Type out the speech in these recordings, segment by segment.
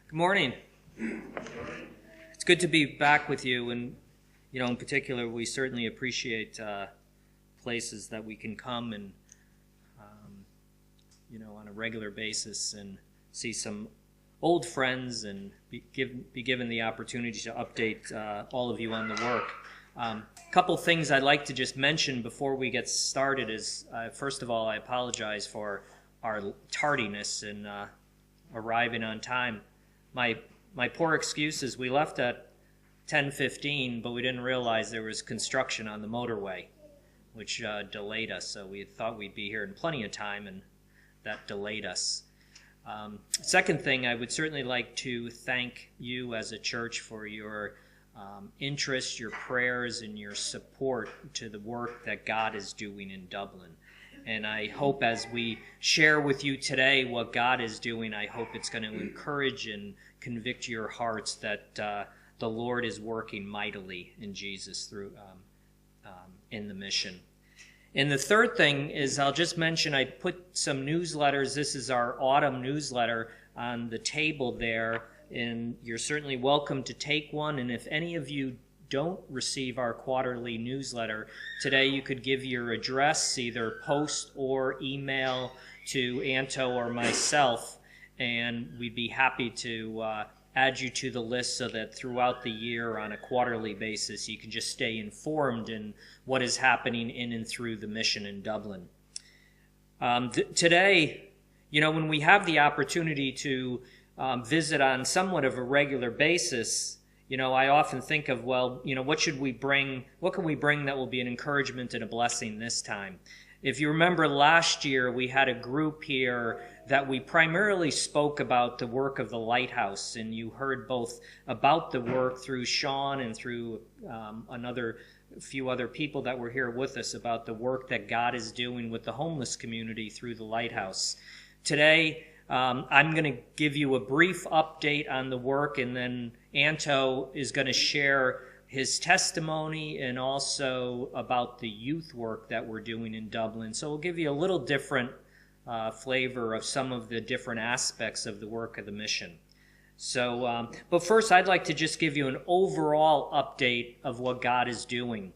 Good morning. It's good to be back with you, and in particular, we certainly appreciate places that we can come and on a regular basis and see some old friends and be given the opportunity to update all of you on the work. A couple things I'd like to just mention before we get started is, first of all, I apologize for our tardiness in arriving on time. My poor excuse is we left at 10:15, but we didn't realize there was construction on the motorway, which delayed us. So we thought we'd be here in plenty of time, and that delayed us. Second thing, I would certainly like to thank you as a church for your interest, your prayers, and your support to the work that God is doing in Dublin. And I hope as we share with you today what God is doing, I hope it's going to encourage and convict your hearts that the Lord is working mightily in Jesus through in the mission. And the third thing is, I'll just mention, I put some newsletters. This is our autumn newsletter on the table there, and you're certainly welcome to take one. And if any of you don't receive our quarterly newsletter, today you could give your address, either post or email, to Anto or myself, and we'd be happy to add you to the list so that throughout the year on a quarterly basis you can just stay informed in what is happening in and through the mission in Dublin. Today, when we have the opportunity to visit on somewhat of a regular basis, I often think of, what should we bring? What can we bring that will be an encouragement and a blessing this time? If you remember last year, we had a group here that we primarily spoke about the work of the lighthouse, and you heard both about the work through Sean and through few other people that were here with us about the work that God is doing with the homeless community through the lighthouse. Today, I'm going to give you a brief update on the work, and then Anto is going to share his testimony and also about the youth work that we're doing in Dublin. So we'll give you a little different flavor of some of the different aspects of the work of the mission. So, but first I'd like to just give you an overall update of what God is doing.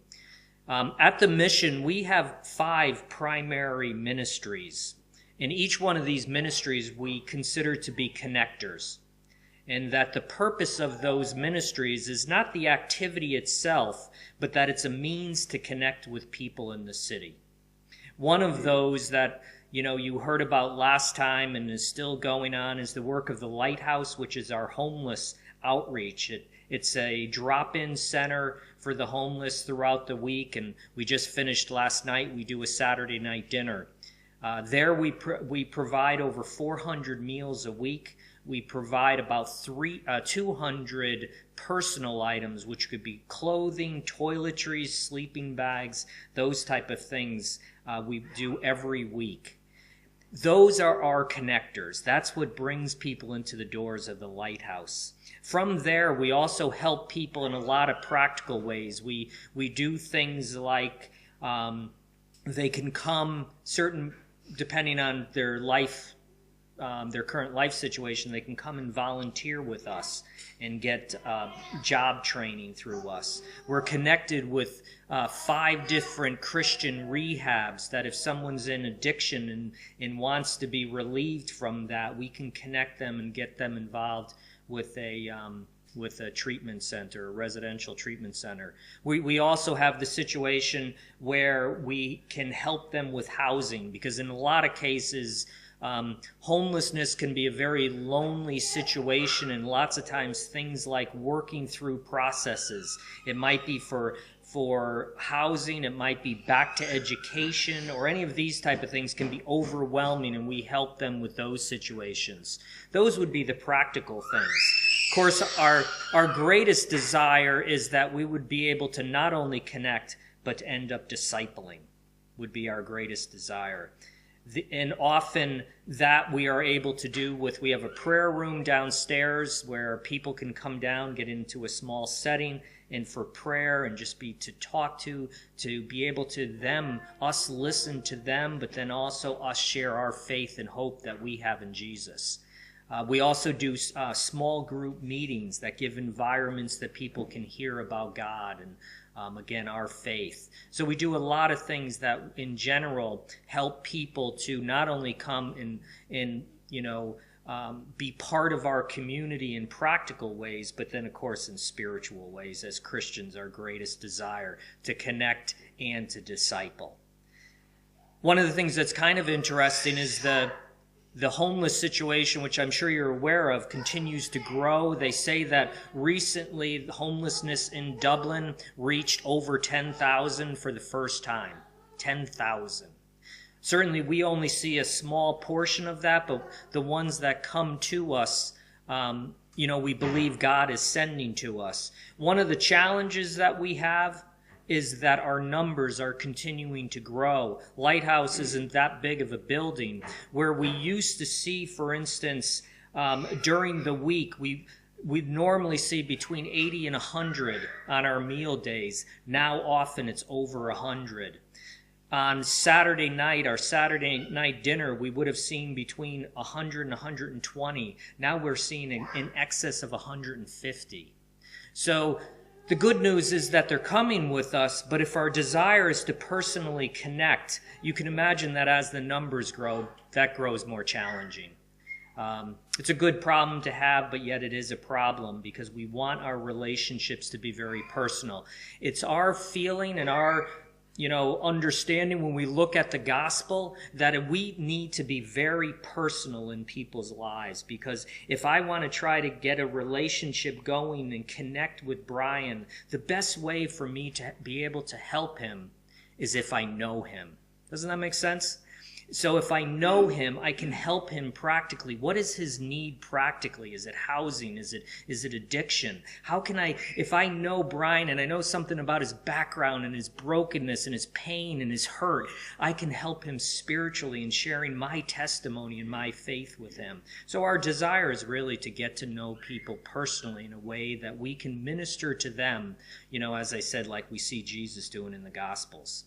At the mission, we have 5 primary ministries. In each one of these ministries, we consider to be connectors, and that the purpose of those ministries is not the activity itself, but that it's a means to connect with people in the city. One of those that you heard about last time and is still going on is the work of the Lighthouse, which is our homeless outreach. It's a drop-in center for the homeless throughout the week, and we just finished last night. We do a Saturday night dinner. There we provide over 400 meals a week. We provide about 200 personal items, which could be clothing, toiletries, sleeping bags, those type of things we do every week. Those are our connectors. That's what brings people into the doors of the lighthouse. From there, we also help people in a lot of practical ways. We do things like they can come depending on their life, their current life situation, they can come and volunteer with us and get job training through us. We're connected with 5 different Christian rehabs that if someone's in addiction and wants to be relieved from that, we can connect them and get them involved with a treatment center, a residential treatment center. We also have the situation where we can help them with housing, because in a lot of cases, homelessness can be a very lonely situation, and lots of times things like working through processes. It might be for housing, it might be back to education, or any of these type of things can be overwhelming, and we help them with those situations. Those would be the practical things. Of course, our greatest desire is that we would be able to not only connect, but to end up discipling would be our greatest desire. And often that we are able to do we have a prayer room downstairs where people can come down, get into a small setting, and for prayer and just be to talk to be able to us listen to them, but then also us share our faith and hope that we have in Jesus. We also do small group meetings that give environments that people can hear about God and, again, our faith. So we do a lot of things that, in general, help people to not only come and be part of our community in practical ways, but then, of course, in spiritual ways. As Christians, our greatest desire to connect and to disciple. One of the things that's kind of interesting is the homeless situation, which I'm sure you're aware of, continues to grow. They say that recently homelessness in Dublin reached over 10,000 for the first time. 10,000. Certainly, we only see a small portion of that, but the ones that come to us, we believe God is sending to us. One of the challenges that we have is that our numbers are continuing to grow. Lighthouse isn't that big of a building. Where we used to see, for instance, during the week, we'd normally see between 80 and 100 on our meal days. Now often it's over 100. On Saturday night, our Saturday night dinner, we would have seen between 100 and 120. Now we're seeing in excess of 150. So the good news is that they're coming with us, but if our desire is to personally connect, you can imagine that as the numbers grow, that grows more challenging. It's a good problem to have, but yet it is a problem because we want our relationships to be very personal. It's our feeling and our understanding when we look at the gospel that we need to be very personal in people's lives, because if I want to try to get a relationship going and connect with Brian, the best way for me to be able to help him is if I know him. Doesn't that make sense? So if I know him, I can help him practically. What is his need practically? Is it housing? Is it addiction? How can if I know Brian and I know something about his background and his brokenness and his pain and his hurt, I can help him spiritually in sharing my testimony and my faith with him. So our desire is really to get to know people personally in a way that we can minister to them, as I said, like we see Jesus doing in the Gospels.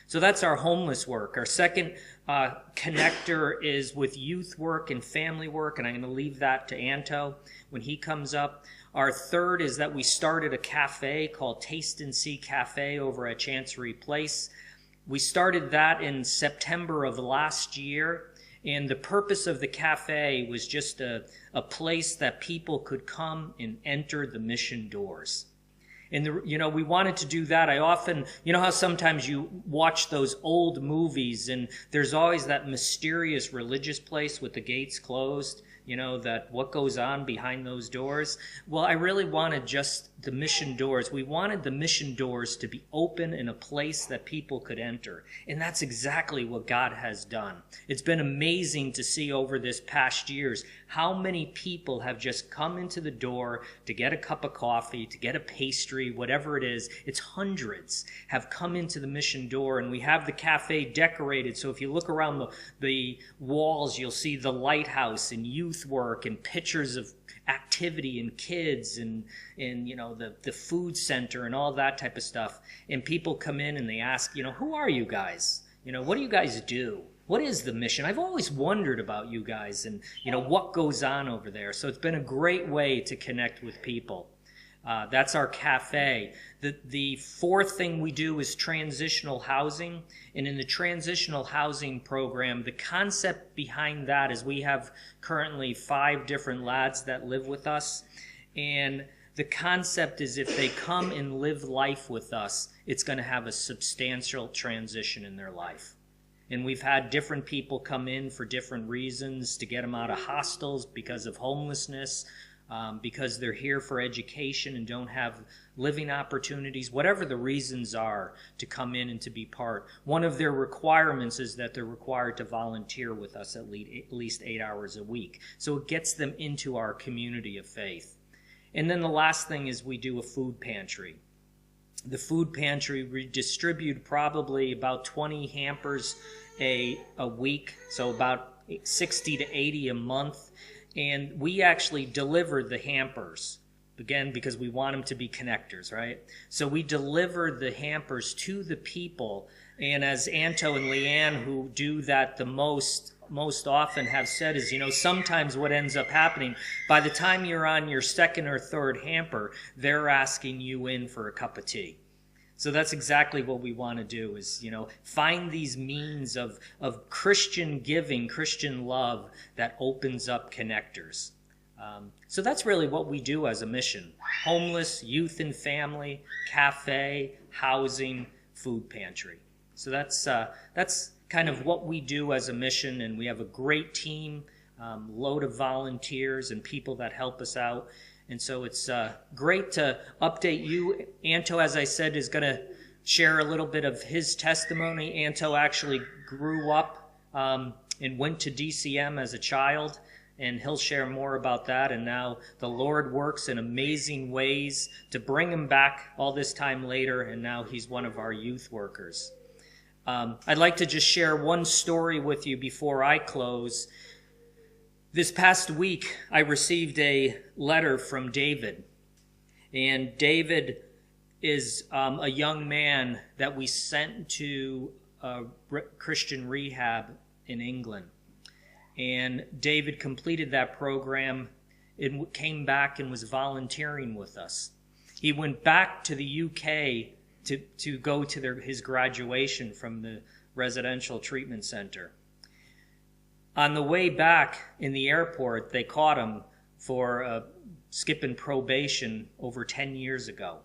So that's our homeless work. Our second connector is with youth work and family work, and I'm going to leave that to Anto when he comes up. Our third is that we started a cafe called Taste and See Cafe over at Chancery Place. We started that in September of last year, and the purpose of the cafe was just a place that people could come and enter the mission doors. And, we wanted to do that. I often, how sometimes you watch those old movies and there's always that mysterious religious place with the gates closed, that what goes on behind those doors. Well, I really wanted just the mission doors. We wanted the mission doors to be open in a place that people could enter. And that's exactly what God has done. It's been amazing to see over this past years how many people have just come into the door to get a cup of coffee, to get a pastry, whatever it is. It's hundreds have come into the mission door, and we have the cafe decorated. So if you look around the walls, you'll see the lighthouse and youth work and pictures of activity and kids and the food center and all that type of stuff. And people come in and they ask, who are you guys? What do you guys do? What is the mission? I've always wondered about you guys and, what goes on over there. So it's been a great way to connect with people. That's our cafe. The fourth thing we do is transitional housing. And in the transitional housing program, the concept behind that is we have currently 5 different lads that live with us. And the concept is if they come and live life with us, it's going to have a substantial transition in their life. And we've had different people come in for different reasons, to get them out of hostels because of homelessness, because they're here for education and don't have living opportunities, whatever the reasons are to come in and to be part. One of their requirements is that they're required to volunteer with us at least 8 hours a week. So it gets them into our community of faith. And then the last thing is we do a food pantry. The food pantry, we distribute probably about 20 hampers a week, so about 60 to 80 a month. And we actually deliver the hampers, again, because we want them to be connectors, right? So we deliver the hampers to the people. And as Anto and Leanne, who do that the most, most often have said is, sometimes what ends up happening, by the time you're on your second or third hamper, they're asking you in for a cup of tea. So that's exactly what we want to do is, find these means of Christian giving, Christian love that opens up connectors. So that's really what we do as a mission. Homeless, youth and family, cafe, housing, food pantry. So that's kind of what we do as a mission, and we have a great team, load of volunteers and people that help us out. And so it's great to update you. Anto, as I said, is going to share a little bit of his testimony. Anto actually grew up and went to DCM as a child, and he'll share more about that. And now the Lord works in amazing ways to bring him back all this time later, and now he's one of our youth workers. I'd like to just share one story with you before I close. This past week, I received a letter from David. And David is a young man that we sent to a Christian rehab in England. And David completed that program and came back and was volunteering with us. He went back to the UK to go to his graduation from the residential treatment center. On the way back in the airport, they caught him for skipping probation over 10 years ago.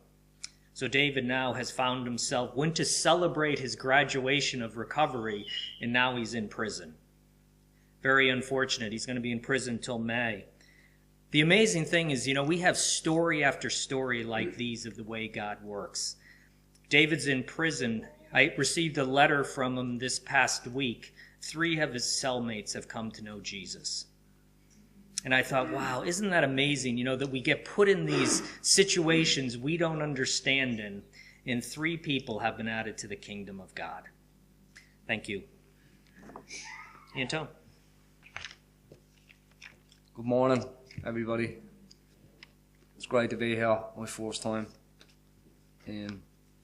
So David now has found himself, went to celebrate his graduation of recovery, and now he's in prison. Very unfortunate. He's going to be in prison till May. The amazing thing is, we have story after story like these of the way God works. David's in prison. I received a letter from him this past week. 3 of his cellmates have come to know Jesus. And I thought, wow, isn't that amazing, that we get put in these situations we don't understand and 3 people have been added to the kingdom of God. Thank you. Anto? Good morning, everybody. It's great to be here, my first time.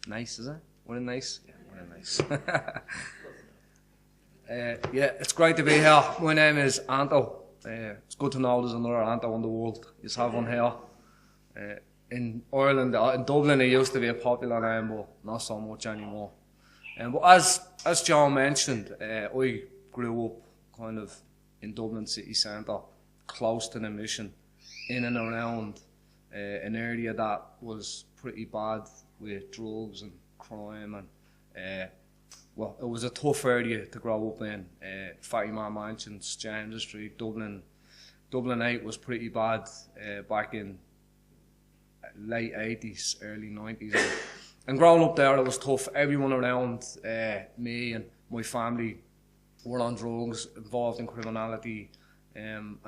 Nice, is it? Wasn't it nice? Yeah, wasn't it nice? It's great to be here. My name is Anto. It's good to know there's another Anto in the world. You have one here. In Ireland, in Dublin, it used to be a popular name, but not so much anymore. But as John mentioned, I grew up kind of in Dublin city centre, close to the mission, in and around an area that was pretty bad with drugs and crime and well, it was a tough area to grow up in. Fatima Mansions, James Street, Dublin 8 was pretty bad back in late 80s, early 90s. And growing up there, it was tough. Everyone around me and my family were on drugs, involved in criminality, and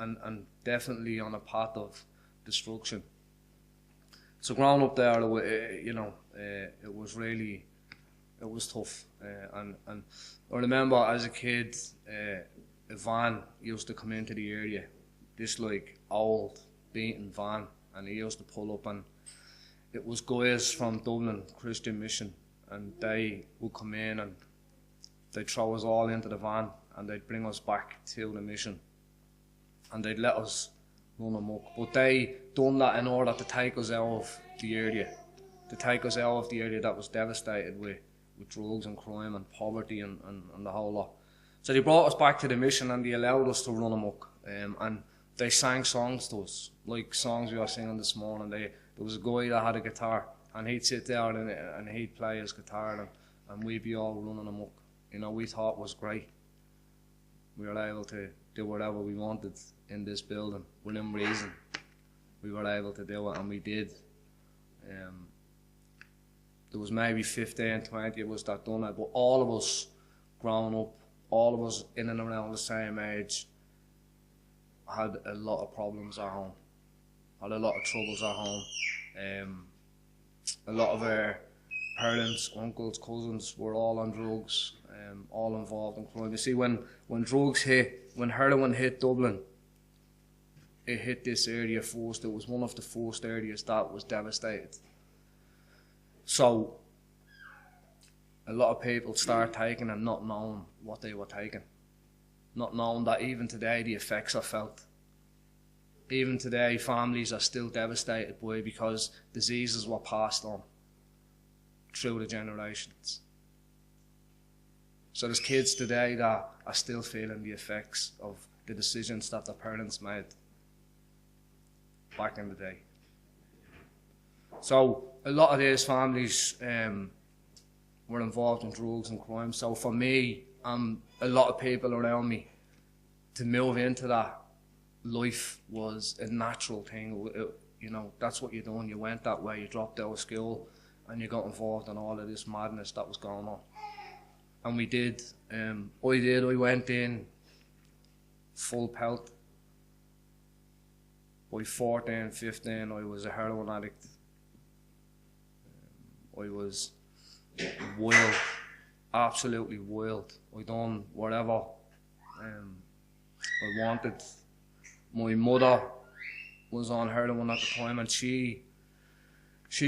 definitely on a path of destruction. So growing up there, it was tough. And I remember as a kid, a van used to come into the area, this old beaten van, and he used to pull up, and it was guys from Dublin Christian Mission, and they would come in and they'd throw us all into the van and they'd bring us back to the mission and they'd let us run amok. But they done that in order to take us out of the area, that was devastated with drugs and crime and poverty and the whole lot. So they brought us back to the mission and they allowed us to run amok. And they sang songs to us, like songs we were singing this morning. There was a guy that had a guitar and he'd sit there and he'd play his guitar and we'd be all running amok. We thought it was great. We were able to do whatever we wanted in this building within reason. We were able to do it, and we did. There was maybe 15, 20 of us that done it, but all of us growing up, all of us in and around the same age, had a lot of problems at home, had a lot of troubles at home. A lot of our parents, uncles, cousins were all on drugs, all involved in crime. You see, when heroin hit Dublin, it hit this area first. It was one of the first areas that was devastated. So a lot of people start taking and not knowing what they were taking. not knowing that even today the effects are felt. Even today, families are still devastated by it because diseases were passed on through the generations. So there's kids today that are still feeling the effects of the decisions that their parents made back in the day. So a lot of these families were involved in drugs and crime. So for me and a lot of people around me, to move into that life was a natural thing. You know, that's what you're doing. You went that way, you dropped out of school and you got involved in all of this madness that was going on. And we did. I went in full pelt. By 14, 15, I was a heroin addict. I was wild, absolutely wild. I done whatever I wanted. My mother was on heroin at the time, and she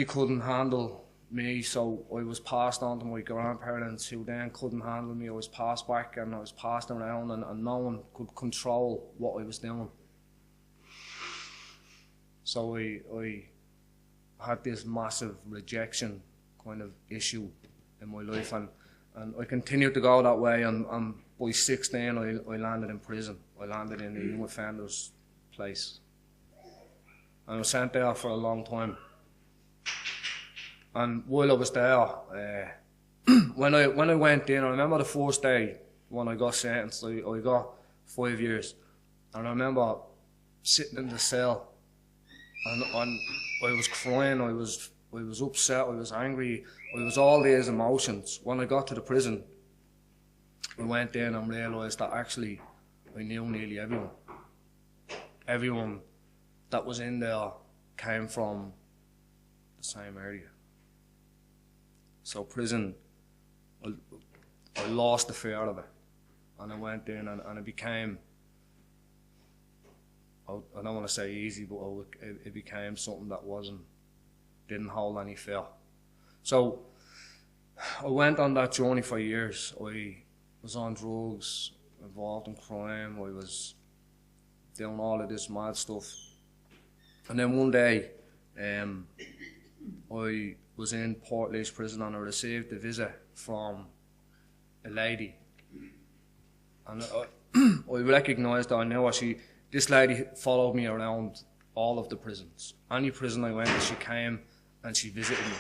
couldn't handle me, so I was passed on to my grandparents, who then couldn't handle me. I was passed back and I was passed around, and no one could control what I was doing. So I had this massive rejection kind of issue in my life, and I continued to go that way, and by 16 I landed in prison. I landed in the young offenders place, and I was sent there for a long time. And while I was there, when I went in, I remember the first day when I got sentenced. I got 5 years, and I remember sitting in the cell, and I was crying. I was upset. I was angry. I was all these emotions. When I got to the prison, I went in and realised that actually I knew nearly everyone. Everyone that was in there came from the same area. So prison, I lost the fear of it, and I went in and it became, I don't want to say easy, but it became something that didn't hold any fear. So I went on that journey for years. I was on drugs, involved in crime. I was doing all of this mad stuff. And then one day, I was in Portlaoise prison, and I received a visit from a lady. And I recognised her. I knew her. This lady followed me around all of the prisons. Any prison I went to, she came and she visited me.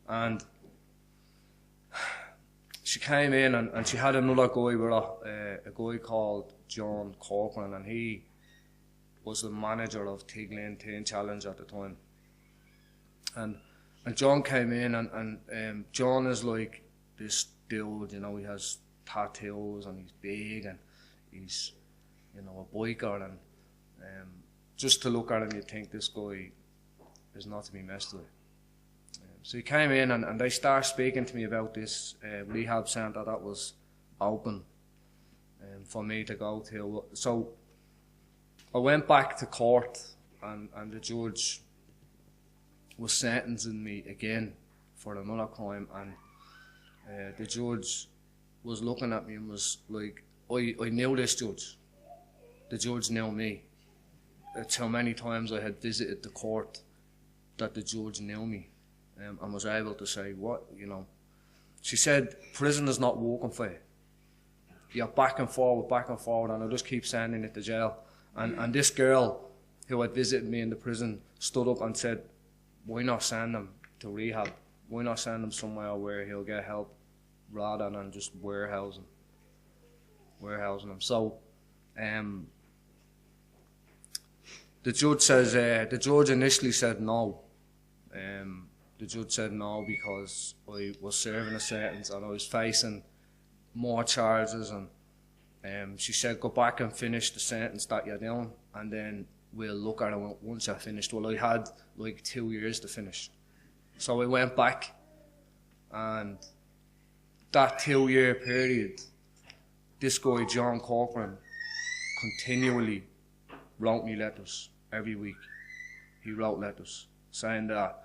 And she came in and she had another guy with her, a guy called John Corcoran, and he was the manager of Tig Lane Teen Challenge at the time. And John came in, and John is like this dude, you know, he has tattoos and he's big and he's, you know, a biker, and just to look at him you think this guy is not to be messed with. So he came in and they started speaking to me about this rehab centre that was open for me to go to. So I went back to court, and the judge was sentencing me again for another crime, and the judge was looking at me and was like, I knew this judge. The judge knew me. That's how many times I had visited the court that the judge knew me, and was able to say, what, you know. She said, prison is not working for you. You're back and forward, and I just keep sending it to jail. And this girl who had visited me in the prison stood up and said, why not send him to rehab? Why not send him somewhere where he'll get help rather than just warehousing him? So, the judge initially said no. The judge said no because I was serving a sentence and I was facing more charges, and she said, go back and finish the sentence that you're doing, and then we'll look at it once you're finished. Well, I had like 2 years to finish. So I went back, and that 2-year period, this guy, John Corcoran, continually wrote me letters every week. He wrote letters saying that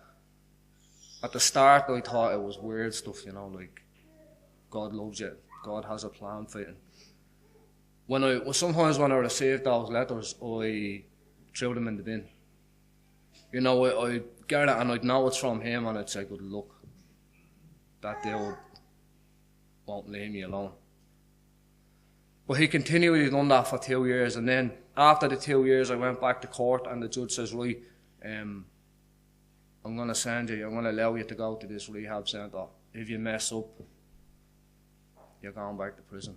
at the start I thought it was weird stuff, you know, like God loves you, God has a plan for you. sometimes when I received those letters, I threw them in the bin. You know, I'd get it and I'd know it's from him, and I'd say, good luck. That dude won't leave me alone. But he continually done that for 2 years, and then after the 2 years I went back to court, and the judge says, right, I'm going to send you, I'm going to allow you to go to this rehab centre. If you mess up, you're going back to prison.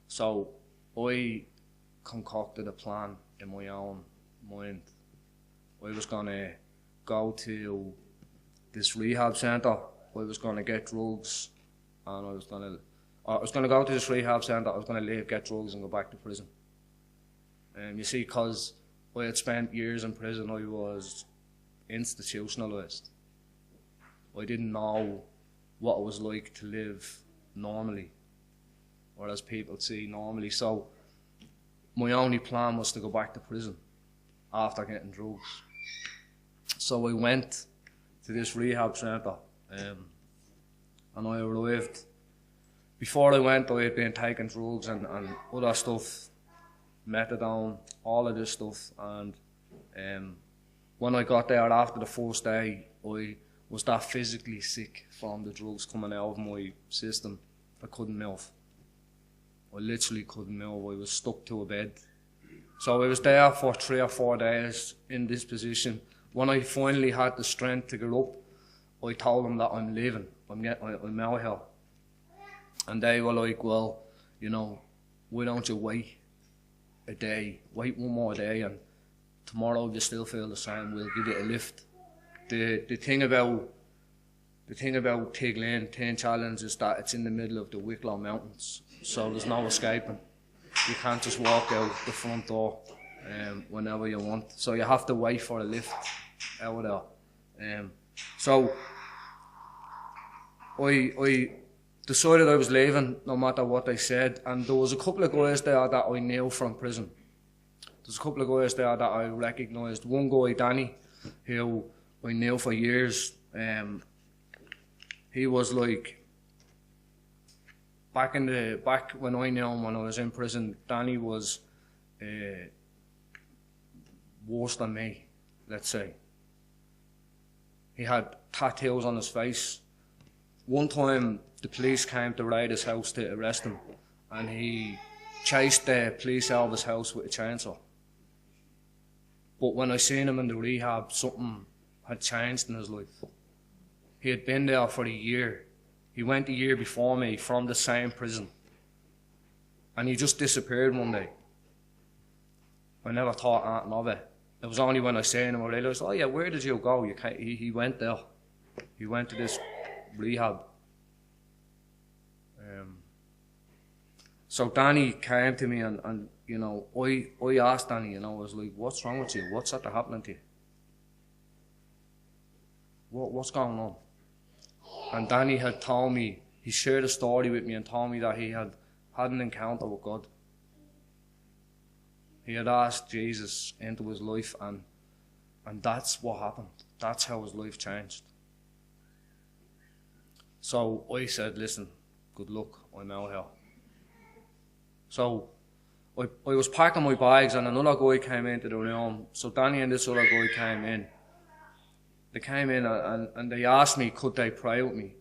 So I concocted a plan in my own mind. I was going to go to this rehab centre, I was going to get drugs, and I was going to go to this rehab centre, I was going to leave, get drugs and go back to prison. You see, because I had spent years in prison, I was institutionalised. I didn't know what it was like to live normally, or as people see normally. So my only plan was to go back to prison after getting drugs. So I went to this rehab centre, and I arrived. Before I went, I had been taking drugs and other stuff, methadone, all of this stuff. And when I got there after the first day, I was that physically sick from the drugs coming out of my system. I couldn't move. I literally couldn't move. I was stuck to a bed. So I was there for 3 or 4 days in this position. When I finally had the strength to get up, I told them that I'm leaving. I'm out here. And they were like, well, you know, why don't you wait a day, wait one more day, and tomorrow if you still feel the same, we'll give you a lift. The thing about Tig Lane, Teen Challenge, is that it's in the middle of the Wicklow Mountains, so there's no escaping. You can't just walk out the front door whenever you want, so you have to wait for a lift out there. So I decided I was leaving no matter what they said, and there was a couple of guys there that I knew from prison. There's a couple of guys there that I recognised. One guy, Danny, who I knew for years. He was like, back when I knew him when I was in prison, Danny was worse than me, let's say. He had tattoos on his face. One time the police came to raid his house to arrest him, and he chased the police out of his house with a chainsaw. But when I seen him in the rehab, something had changed in his life. He had been there for a year. He went a year before me from the same prison, and he just disappeared one day. I never thought anything of it. It was only when I seen him I realised, oh yeah, where did you go? He went there. He went to this rehab. So Danny came to me, and you know, I asked Danny, you know, I was like, what's wrong with you? What's after happening to you? What's going on? And Danny had told me, he shared a story with me and told me that he had an encounter with God. He had asked Jesus into his life, and that's what happened. That's how his life changed. So I said, listen, good luck, I'm out here. So I was packing my bags, and another guy came into the room. So Danny and this other guy came in. They came in and they asked me, could they pray with me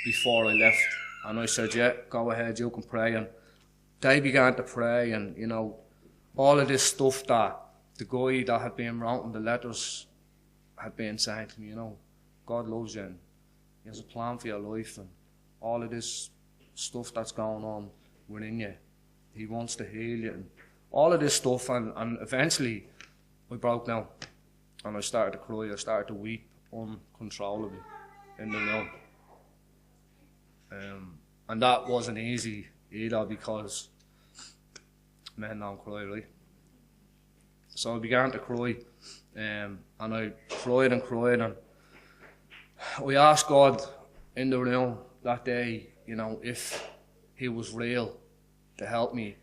before I left? And I said, yeah, go ahead, you can pray. And they began to pray, and you know, all of this stuff that the guy that had been writing the letters had been saying to me, you know, God loves you and He has a plan for your life, and all of this stuff that's going on within you, He wants to heal you, and all of this stuff. And eventually I broke down and I started to cry. I started to weep uncontrollably in the room. And that wasn't easy either, because men don't cry, right? So I began to cry, and I cried and cried, and we asked God in the room that day, you know, if He was real, to help me.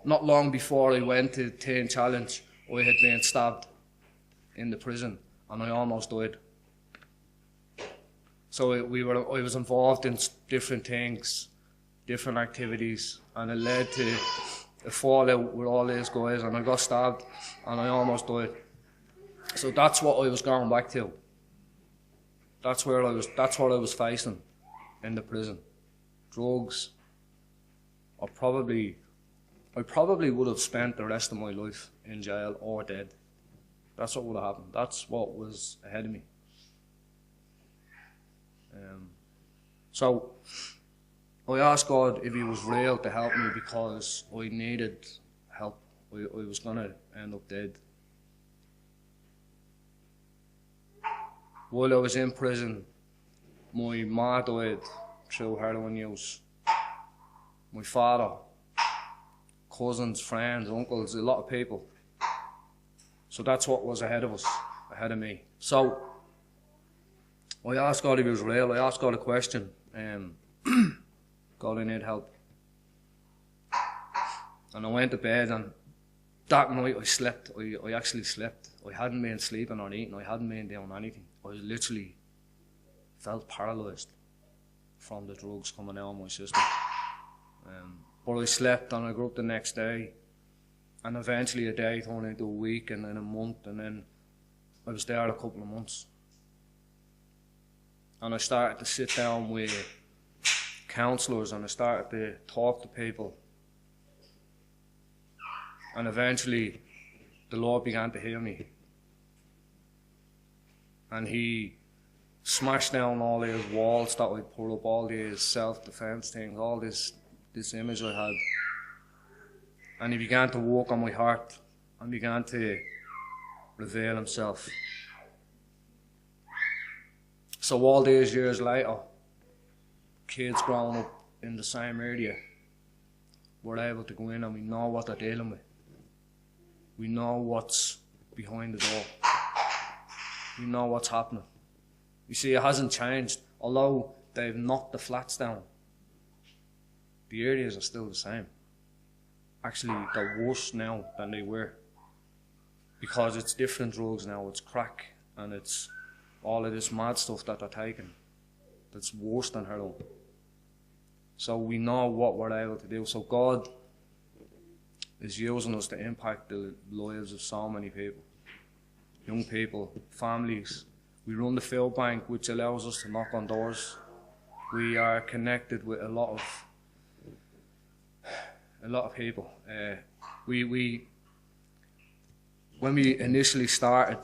Not long before I went to Teen Challenge, I had been stabbed in the prison, and I almost died. So I was involved in different things different activities, and it led to a fallout with all these guys, and I got stabbed and I almost died. So that's what I was going back to. That's what I was facing in the prison. Drugs. I probably would have spent the rest of my life in jail or dead. That's what would have happened. That's what was ahead of me. So I asked God if he was real to help me, because I needed help. I was going to end up dead. While I was in prison, my ma died through heroin use. My father, cousins, friends, uncles, a lot of people. So that's what was ahead of us, ahead of me. So I asked God if he was real. I asked God a question. God, I need help. And I went to bed, and that night I slept. I actually slept. I hadn't been sleeping or eating. I hadn't been doing anything. I literally felt paralysed from the drugs coming out of my system. But I slept, and I grew up the next day, and eventually a day turned into a week, and then a month, and then I was there a couple of months. And I started to sit down with counsellors, and I started to talk to people. And eventually the Lord began to heal me. And he smashed down all these walls that I put up, all these self-defense things, all this image I had. And he began to work on my heart and began to reveal himself. So all these years later, kids growing up in the same area, we're able to go in and we know what they're dealing with. We know what's behind the door. We know what's happening. You see, it hasn't changed. Although they've knocked the flats down, the areas are still the same. Actually, they're worse now than they were. Because it's different drugs now. It's crack, and it's all of this mad stuff that they're taking that's worse than heroin. So we know what we're able to do. So God is using us to impact the lives of so many people. Young people, families. We run the field bank, which allows us to knock on doors. We are connected with a lot of people. When we initially started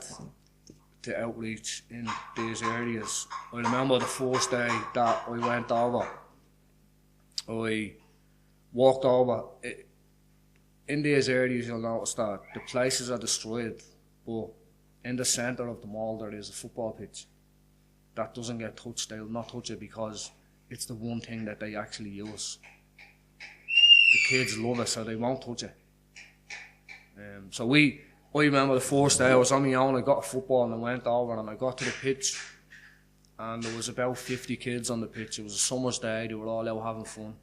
to outreach in these areas, I remember the first day that I went over, I walked over. In these areas, you'll notice that the places are destroyed, but in the centre of the mall there is a football pitch. That doesn't get touched. They'll not touch it because it's the one thing that they actually use. The kids love it, so they won't touch it. I remember the first day I was on my own. I got a football and I went over and I got to the pitch, and there was about 50 kids on the pitch. It was a summer's day. They were all out having fun.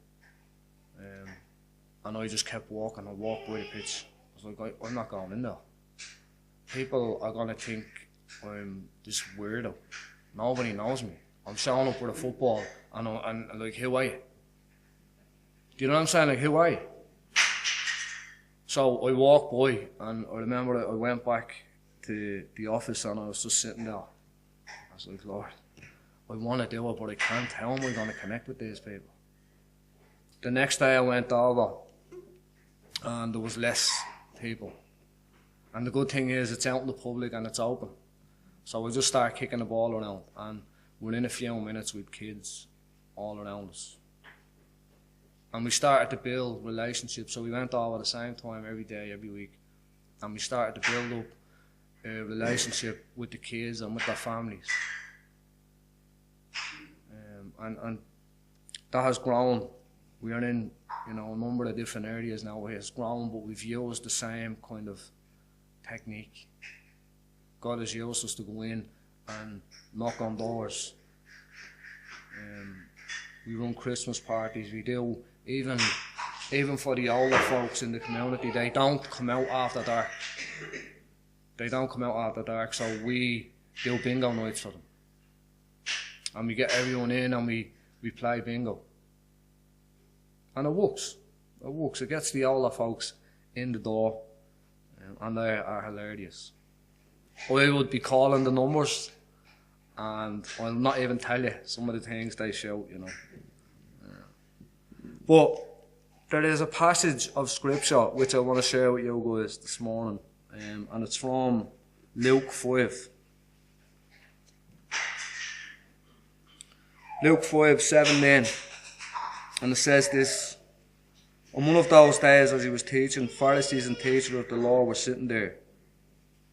And I just kept walking. I walked by the pitch. I was like, I'm not going in there. People are going to think I'm this weirdo. Nobody knows me. I'm showing up with a football and like, who are you? Do you know what I'm saying? Like, who are you? So I walked by, and I remember I went back to the office and I was just sitting there. I was like, Lord, I want to do it, but I can't. How am I going to connect with these people? The next day I went over and there was less people. And the good thing is it's out in the public and it's open. So we just started kicking the ball around, and within a few minutes with kids all around us. And we started to build relationships. So we went over the same time every day, every week. And we started to build up a relationship with the kids and with their families. And that has grown. We are in, a number of different areas now where it's grown, but we've used the same kind of technique. God has used us to go in and knock on doors. We run Christmas parties. We do, even for the older folks in the community, they don't come out after dark. So we do bingo nights for them. And we get everyone in and we play bingo. And it works. It works. It gets the older folks in the door, and they are hilarious. I would be calling the numbers, and I'll not even tell you some of the things they shout, you know. But there is a passage of scripture which I want to share with you guys this morning, and it's from Luke 5. Luke 5:7, and it says this: on one of those days, as he was teaching, Pharisees and teachers of the law were sitting there,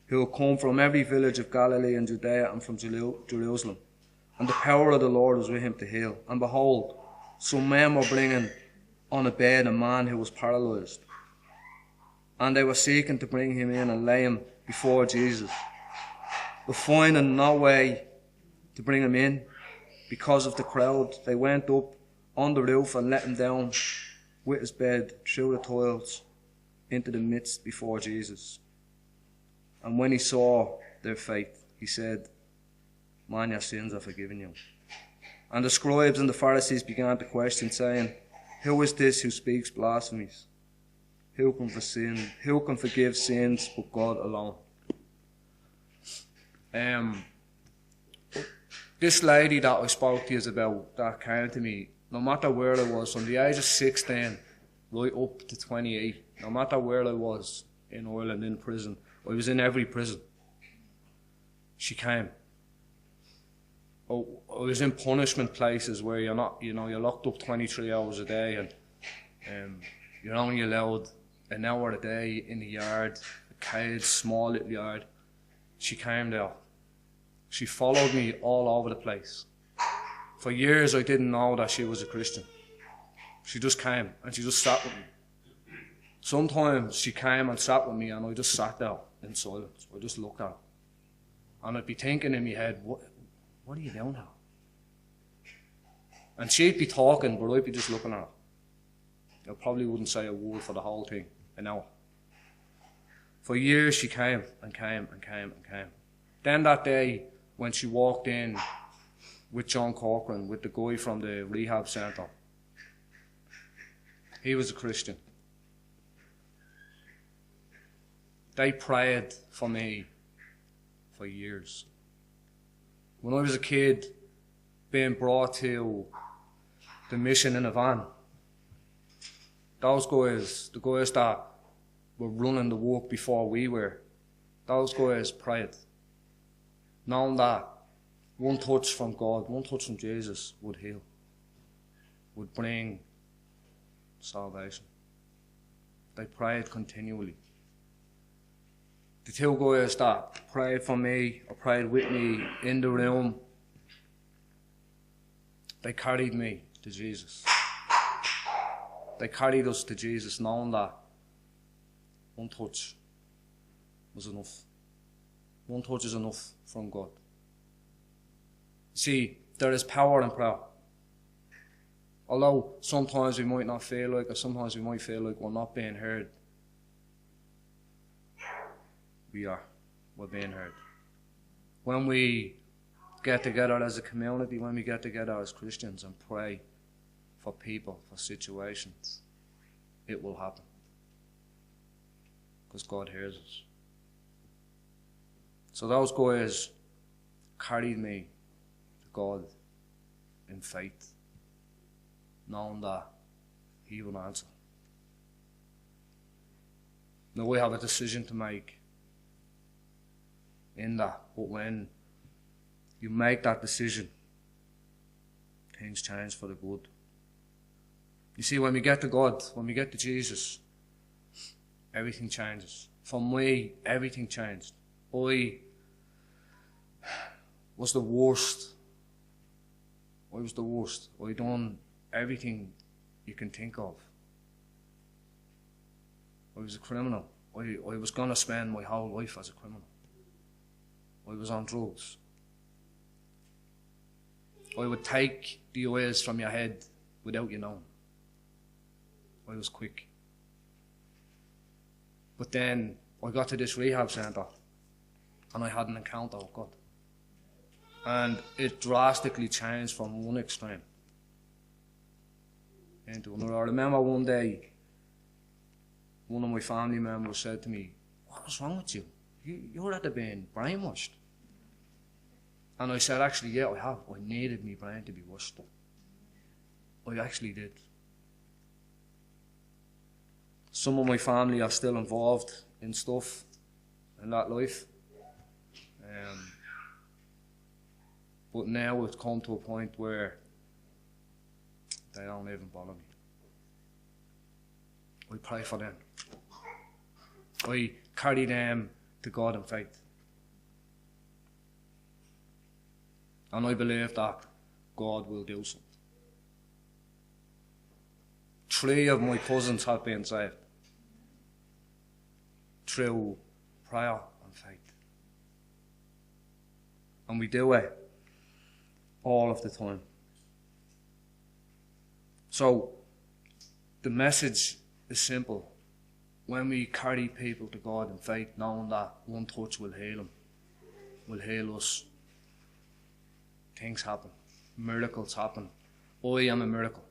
who had come from every village of Galilee and Judea and from Jerusalem. And the power of the Lord was with him to heal. And behold, some men were bringing on a bed a man who was paralyzed. And they were seeking to bring him in and lay him before Jesus. But finding no way to bring him in, because of the crowd, they went up on the roof and let him down with his bed through the tiles into the midst before Jesus. And when he saw their faith, he said, "Man, your sins are forgiven you." And the scribes and the Pharisees began to question, saying, "Who is this who speaks blasphemies? Who can forgive sins but God alone?" This lady that I spoke to you about, that came to me, no matter where I was, from the age of 16 right up to 28, no matter where I was in Ireland, in prison, I was in every prison. She came. I was in punishment places where you're not, you're locked up 23 hours a day, and you're only allowed an hour a day in the yard, a cage, small little yard. She came there. She followed me all over the place. For years I didn't know that she was a Christian. She just came and she just sat with me. Sometimes she came and sat with me and I just sat there in silence. I just looked at her. And I'd be thinking in my head, what are you doing here? And she'd be talking, but I'd be just looking at her. I probably wouldn't say a word for the whole thing, an hour. For years she came and came and came and came. Then that day, when she walked in with John Corcoran, with the guy from the rehab centre, he was a Christian. They prayed for me for years. When I was a kid, being brought to the mission in a van, those guys, the guys that were running the work before we were, those guys prayed, knowing that one touch from God, one touch from Jesus would heal, would bring salvation. They prayed continually. The two guys that prayed for me, or prayed with me in the room, they carried me to Jesus. They carried us to Jesus, knowing that one touch was enough. One touch is enough from God. See, there is power in prayer. Although sometimes we might not feel like, or sometimes we might feel like we're not being heard, we are. We're being heard. When we get together as a community, when we get together as Christians and pray for people, for situations, it will happen. Because God hears us. So those guys carried me to God in faith, knowing that He will answer. Now we have a decision to make in that, but when you make that decision, things change for the good. You see, when we get to God, when we get to Jesus, everything changes. For me, everything changed. I was the worst. I done everything you can think of. I was a criminal. I was going to spend my whole life as a criminal. I was on drugs. I would take the oils from your head without you knowing. I was quick. But then I got to this rehab centre and I had an encounter with God. And it drastically changed from one extreme Anto. And I remember one day, one of my family members said to me, "What was wrong with you? You're at the being brainwashed." And I said, "Actually, yeah, I have. I needed my brain to be washed up. I actually did." Some of my family are still involved in stuff in that life. But now it's come to a point where they don't even bother me. I pray for them. I carry them to God in faith. And I believe that God will do something. 3 of my cousins have been saved through prayer and faith. And we do it all of the time. So, the message is simple. When we carry people to God in faith, knowing that one touch will heal them, will heal us, things happen, miracles happen. I am a miracle.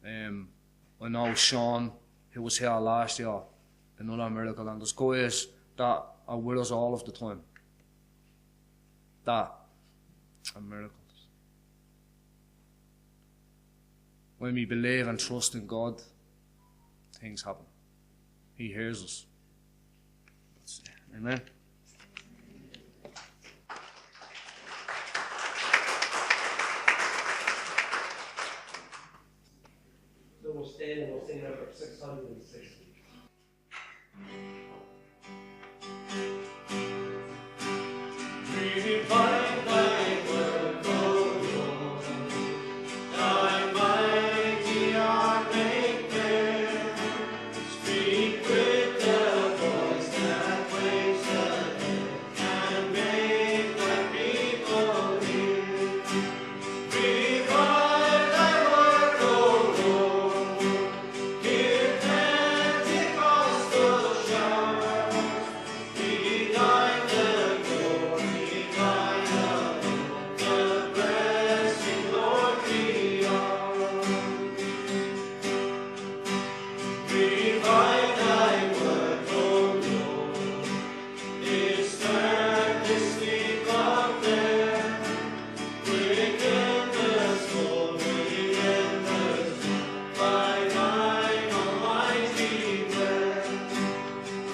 I know Sean, who was here last year, another miracle, and there's guys that are with us all of the time that are miracles. When we believe and trust in God, things happen. He hears us. Amen. So we'll stand and we'll sing number 660.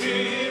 We